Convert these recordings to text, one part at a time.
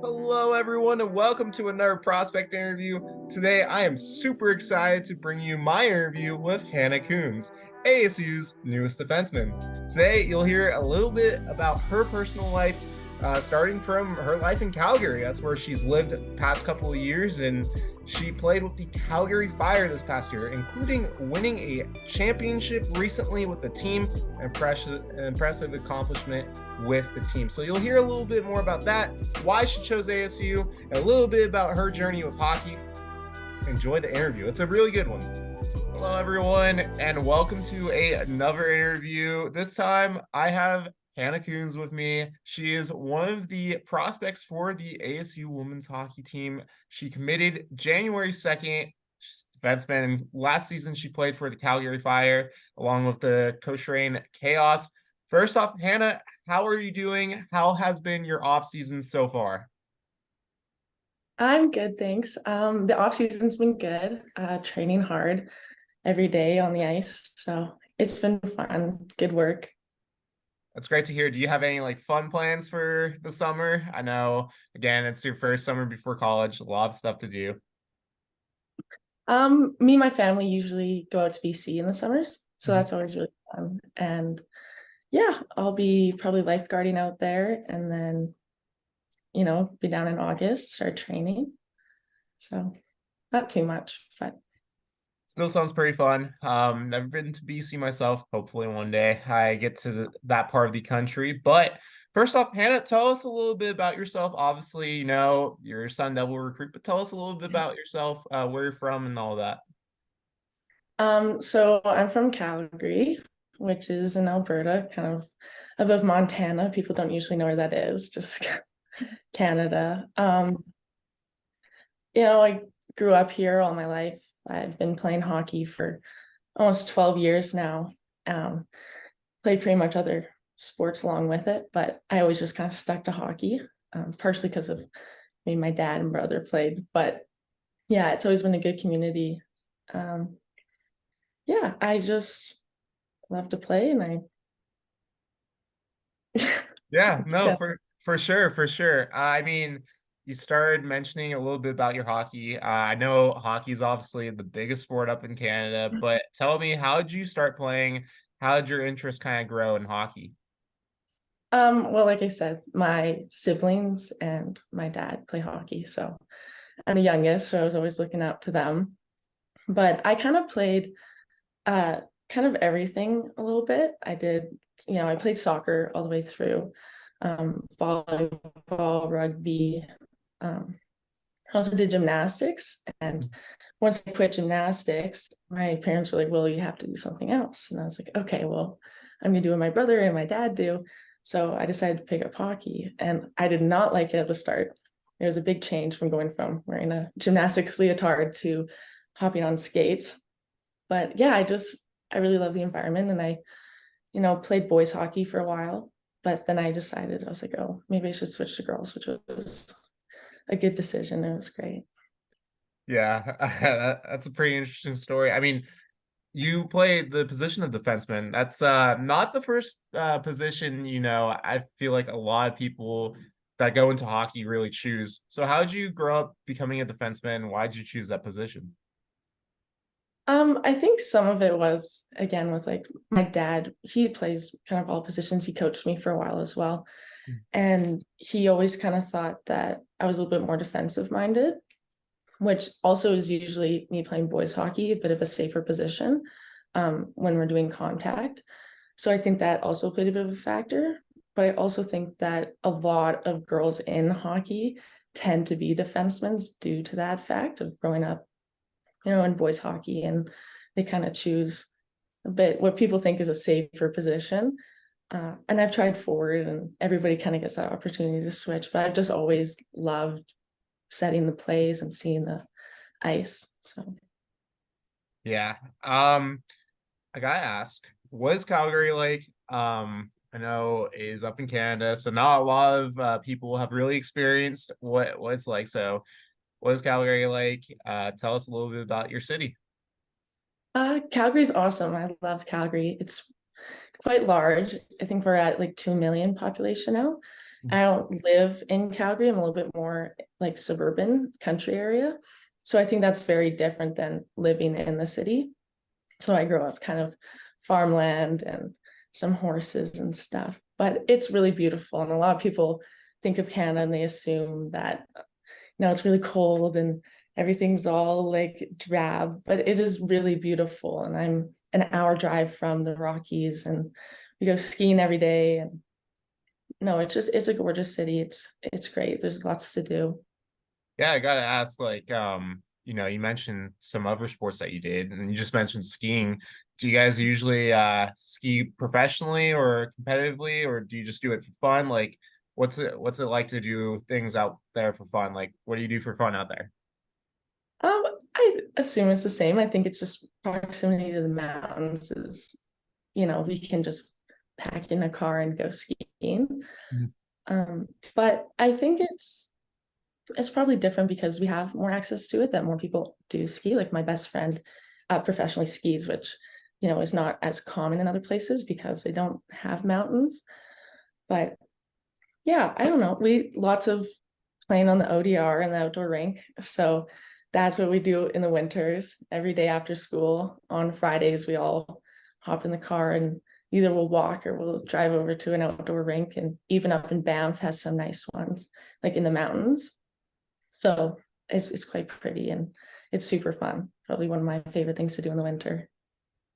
Hello, everyone, and welcome to another prospect interview. Today, I am super excited to bring you my interview with Hannah Kunz, ASU's newest defenseman. Today, you'll hear a little bit about her personal life, starting from her life in Calgary. That's where she's lived the past couple of years, and she played with the Calgary Fire this past year, including winning a championship recently with the team. Impressive accomplishment with the team. So you'll hear a little bit more about that, why she chose ASU, and a little bit about her journey with hockey. Enjoy the interview. It's a really good one. Hello, everyone, and welcome to another interview. This time, I have Hannah Kunz with me. She is one of the prospects for the ASU women's hockey team. She committed January 2nd. She's a defenseman. And last season, she played for the Calgary Fire along with the Cochrane Chaos. First off, Hannah, how are you doing? How has been your off season so far? I'm good, thanks. The off season's been good. Training hard every day on the ice, so it's been fun. Good work. That's great to hear. Do you have any fun plans for the summer? I know, again, it's your first summer before college, a lot of stuff to do. Me and my family usually go out to BC in the summers, so Mhm. that's always really fun. And yeah, I'll be probably lifeguarding out there, and then be down in August, start training. So not too much, but Still sounds pretty fun. Never been to BC myself. Hopefully one day I get to that part of the country. But first off, Hannah, tell us a little bit about yourself. Obviously, you're a Sun Devil recruit, but tell us a little bit about yourself, where you're from and all that. so I'm from Calgary, which is in Alberta, kind of above Montana. People don't usually know where that is, just Canada. I grew up here all my life. I've been playing hockey for almost 12 years now. Um, Played pretty much other sports along with it, but I always just kind of stuck to hockey, partially because of maybe my dad and brother played. But yeah, it's always been a good community. Um, yeah, I just love to play, and I Yeah, it's no, good. for sure, for sure. I mean, you started mentioning a little bit about your hockey. I know hockey is obviously the biggest sport up in Canada, but tell me, how did you start playing? How did your interest kind of grow in hockey? Well, like I said, my siblings and my dad play hockey, so I'm the youngest, so I was always looking up to them. But I kind of played uh kind of everything a little bit. I played soccer all the way through, volleyball, rugby. I also did gymnastics, and once I quit gymnastics, my parents were like, "Well, you have to do something else." And I was like, "Okay, well, I'm gonna do what my brother and my dad do." So I decided to pick up hockey, and I did not like it at the start. It was a big change from going from wearing a gymnastics leotard to hopping on skates. But yeah, I really love the environment, and I played boys hockey for a while, but then I decided I was like, oh, maybe I should switch to girls, which was a good decision. It was great. Yeah, that's a pretty interesting story. I mean, you played the position of defenseman. That's not the first position, I feel like a lot of people that go into hockey really choose. So how did you grow up becoming a defenseman? Why did you choose that position? I think some of it was again with like my dad. He plays kind of all positions. He coached me for a while as well, and he always kind of thought that I was a little bit more defensive minded, which also is usually me playing boys hockey, a bit of a safer position when we're doing contact. So I think that also played a bit of a factor. But I also think that a lot of girls in hockey tend to be defensemen due to that fact of growing up, in boys hockey, and they kind of choose a bit what people think is a safer position. And I've tried forward, and everybody kind of gets that opportunity to switch. But I've just always loved setting the plays and seeing the ice. So Yeah. I gotta ask, what is Calgary like? I know it is up in Canada, so not a lot of people have really experienced what it's like. So, what is Calgary like? Tell us a little bit about your city. Calgary's awesome. I love Calgary. It's quite large. I think we're at like 2 million population now. I don't live in Calgary. I'm a little bit more like suburban country area. So I think that's very different than living in the city. So I grew up kind of farmland and some horses and stuff, but it's really beautiful. And a lot of people think of Canada and they assume that, it's really cold and everything's all like drab, but it is really beautiful. And I'm an hour drive from the Rockies and we go skiing every day. And no, it's a gorgeous city. It's great. There's lots to do. Yeah, I gotta ask, like, you mentioned some other sports that you did, and you just mentioned skiing. Do you guys usually ski professionally or competitively, or do you just do it for fun? Like, what's it like to do things out there for fun? Like, what do you do for fun out there? I assume it's the same. I think it's just proximity to the mountains is, we can just pack in a car and go skiing. Mhm. But I think it's probably different because we have more access to it, that more people do ski. Like my best friend professionally skis, which, is not as common in other places because they don't have mountains. But yeah, I don't know. We lots of playing on the ODR and the outdoor rink. So that's what we do in the winters. Every day after school on Fridays, we all hop in the car and either we'll walk or we'll drive over to an outdoor rink. And even up in Banff has some nice ones, like in the mountains. So it's quite pretty and it's super fun. Probably one of my favorite things to do in the winter.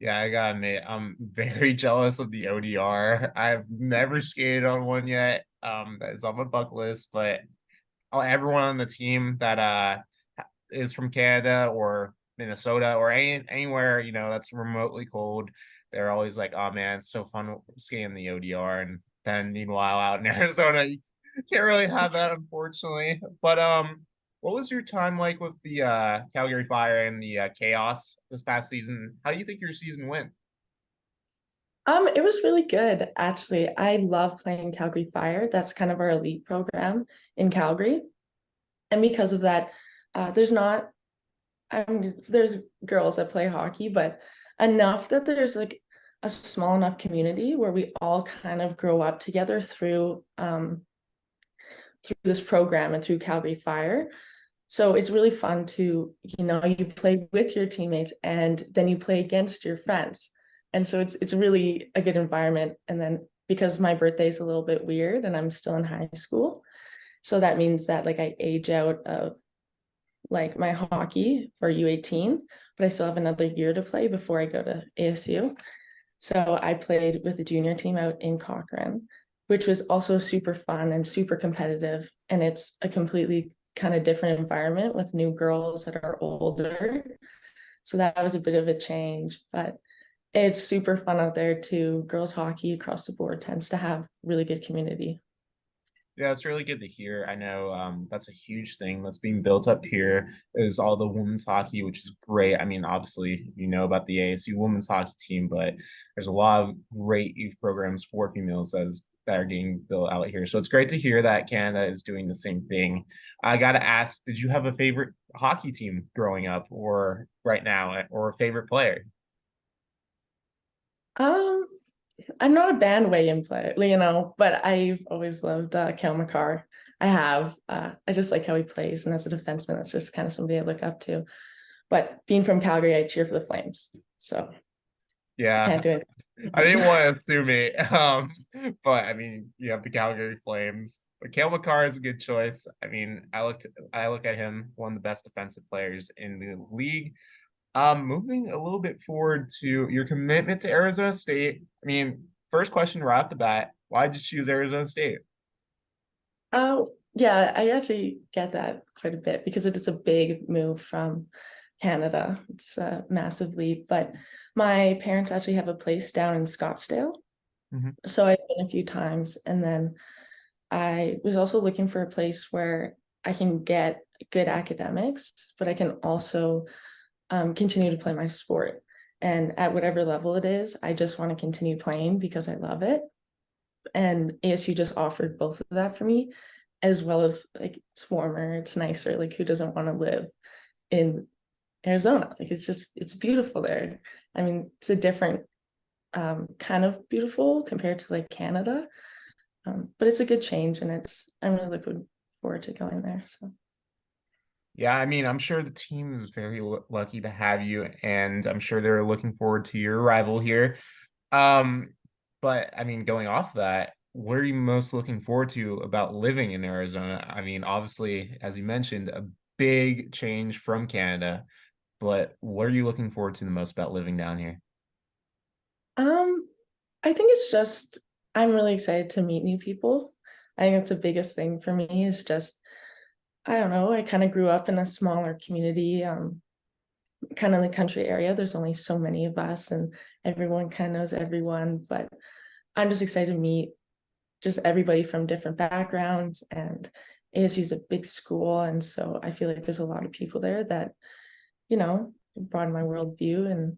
Yeah, I gotta admit, I'm very jealous of the ODR. I've never skated on one yet. That's on my bucket list, but everyone on the team that is from Canada or Minnesota or anywhere, that's remotely cold, they're always like, "Oh man, it's so fun skating the ODR." And then meanwhile, out in Arizona, you can't really have that, unfortunately. But what was your time like with the Calgary Fire and the Chaos this past season? How do you think your season went? It was really good, actually. I love playing Calgary Fire. That's kind of our elite program in Calgary. And because of that, there's not there's girls that play hockey, but enough that there's like a small enough community where we all kind of grow up together through this program and through Calgary Fire. So it's really fun to, you play with your teammates and then you play against your friends. And so it's really a good environment. And then because my birthday is a little bit weird and I'm still in high school, so that means that like I age out of like my hockey for U18, but I still have another year to play before I go to ASU. So I played with the junior team out in Cochrane, which was also super fun and super competitive. And it's a completely kind of different environment with new girls that are older. So that was a bit of a change, but it's super fun out there too. Girls hockey across the board tends to have really good community. Yeah, it's really good to hear. I know that's a huge thing that's being built up here is all the women's hockey, which is great. I mean, obviously, you know about the ASU women's hockey team, but there's a lot of great youth programs for females that are getting built out here. So it's great to hear that Canada is doing the same thing. I got to ask, did you have a favorite hockey team growing up or right now or a favorite player? Um, I'm not a bandwagon player, but I've always loved Kel McCarr. I have. I just like how he plays, and as a defenseman, that's just kind of somebody I look up to. But being from Calgary, I cheer for the Flames, so Yeah, can't do it. I didn't want to assume it. But I mean, you have the Calgary Flames. But Cale Makar is a good choice. I mean, I look at him, one of the best defensive players in the league. Moving a little bit forward to your commitment to Arizona State. I mean, first question right off the bat, why did you choose Arizona State? Oh, yeah, I actually get that quite a bit because it is a big move from Canada. It's a massive leap, but my parents actually have a place down in Scottsdale. Mhm. So I've been a few times, and then I was also looking for a place where I can get good academics, but I can also continue to play my sport. And at whatever level it is, I just want to continue playing because I love it. And ASU just offered both of that for me, as well as like it's warmer, it's nicer. Like who doesn't want to live in Arizona? Like it's beautiful there. I mean, it's a different kind of beautiful compared to like Canada. But it's a good change, and I'm really looking forward to going there. So Yeah, I mean, I'm sure the team is very lucky to have you, and I'm sure they're looking forward to your arrival here. Um, but I mean, going off that, what are you most looking forward to about living in Arizona? I mean, obviously, as you mentioned, a big change from Canada, but what are you looking forward to the most about living down here? um, I think it's just I'm really excited to meet new people. I think that's the biggest thing for me is just I don't know. I kind of grew up in a smaller community, kind of in the country area. There's only so many of us, and everyone kind of knows everyone. But I'm just excited to meet just everybody from different backgrounds. And ASU is a big school, and so I feel like there's a lot of people there that broaden my worldview. And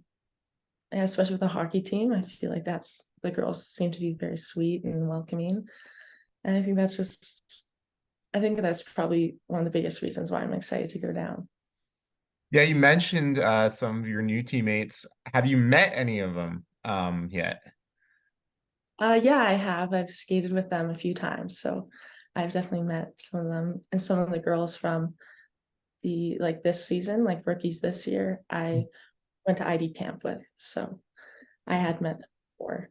yeah, especially with the hockey team, I feel like the girls seem to be very sweet and welcoming. And I think that's probably one of the biggest reasons why I'm excited to go down. Yeah, you mentioned some of your new teammates. Have you met any of them yet? Yeah, I have. I've skated with them a few times, so I've definitely met some of them and some of the girls from the like this season, like rookies this year. I went to ID camp with, so I had met them before.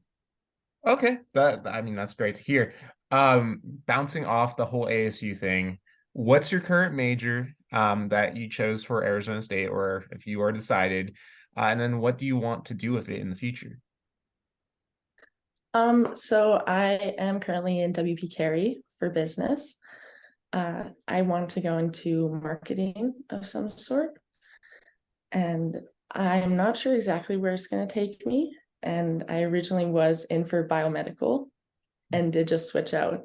Okay, that I mean that's great to hear. Bouncing off the whole ASU thing, what's your current major that you chose for Arizona State, or if you are decided, and then what do you want to do with it in the future? So I am currently in WP Carey for business. I want to go into marketing of some sort, and I'm not sure exactly where it's going to take me. And I originally was in for biomedical and did just switch out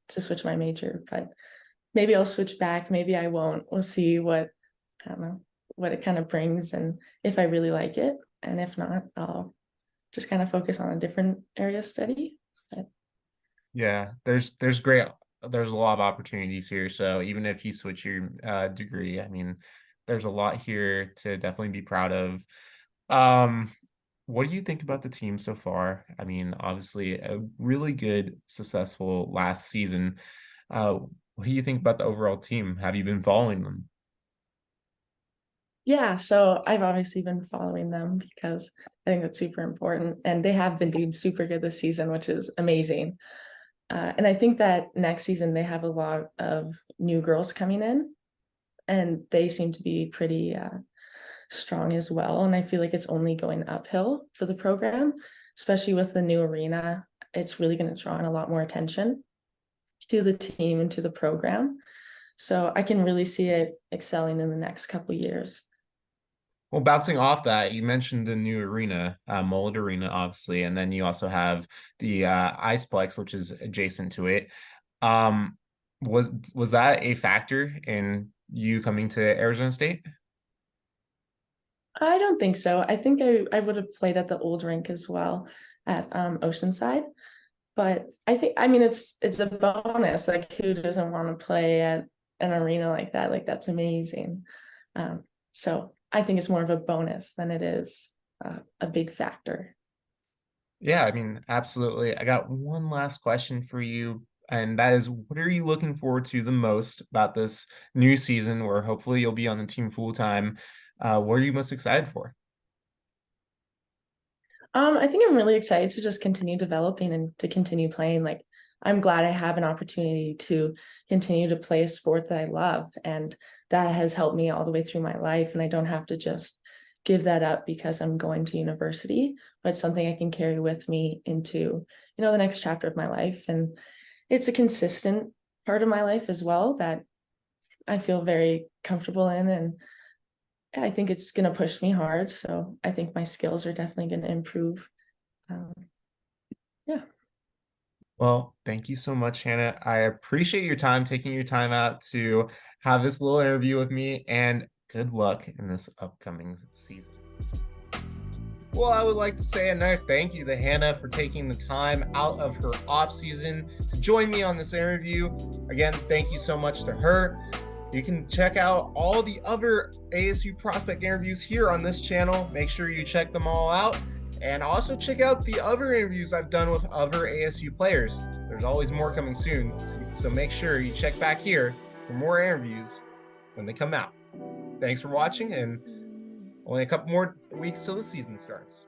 to switch my major, but maybe I'll switch back. Maybe I won't. We'll see I don't know, what it kind of brings and if I really like it. And if not, I'll just kind of focus on a different area of study. But Yeah, there's a lot of opportunities here. So even if you switch your degree, I mean, there's a lot here to definitely be proud of. Um, what do you think about the team so far? I mean, obviously a really good, successful last season. What do you think about the overall team? Have you been following them? yeah, so I've obviously been following them because I think that's super important. And they have been doing super good this season, which is amazing. And I think that next season they have a lot of new girls coming in, and they seem to be pretty strong as well. And I feel like it's only going uphill for the program, especially with the new arena. It's really going to draw in a lot more attention to the team and to the program. So I can really see it excelling in the next couple years. Well, bouncing off that, you mentioned the new arena, Mullet Arena, obviously, and then you also have the Iceplex, which is adjacent to it. Um, was that a factor in you coming to Arizona State? I don't think so. I think I would have played at the old rink as well at Oceanside. But I mean it's a bonus. Like who doesn't want to play at an arena like that? Like that's amazing. So I think it's more of a bonus than it is a big factor. Yeah, I mean, absolutely. I got one last question for you, and that is, what are you looking forward to the most about this new season where hopefully you'll be on the team full time? What are you most excited for? I think I'm really excited to just continue developing and to continue playing. Like, I'm glad I have an opportunity to continue to play a sport that I love, and that has helped me all the way through my life. And I don't have to just give that up because I'm going to university, but it's something I can carry with me into, the next chapter of my life. And it's a consistent part of my life as well that I feel very comfortable in. And I think it's going to push me hard. So I think my skills are definitely going to improve. Um, yeah. Well, thank you so much, Hannah. I appreciate your time, taking your time out to have this little interview with me, and good luck in this upcoming season. Well, I would like to say another thank you to Hannah for taking the time out of her off season to join me on this interview. Again, thank you so much to her. You can check out all the other ASU prospect interviews here on this channel. Make sure you check them all out. And also check out the other interviews I've done with other ASU players. There's always more coming soon, so make sure you check back here for more interviews when they come out. Thanks for watching, and only a couple more weeks till the season starts.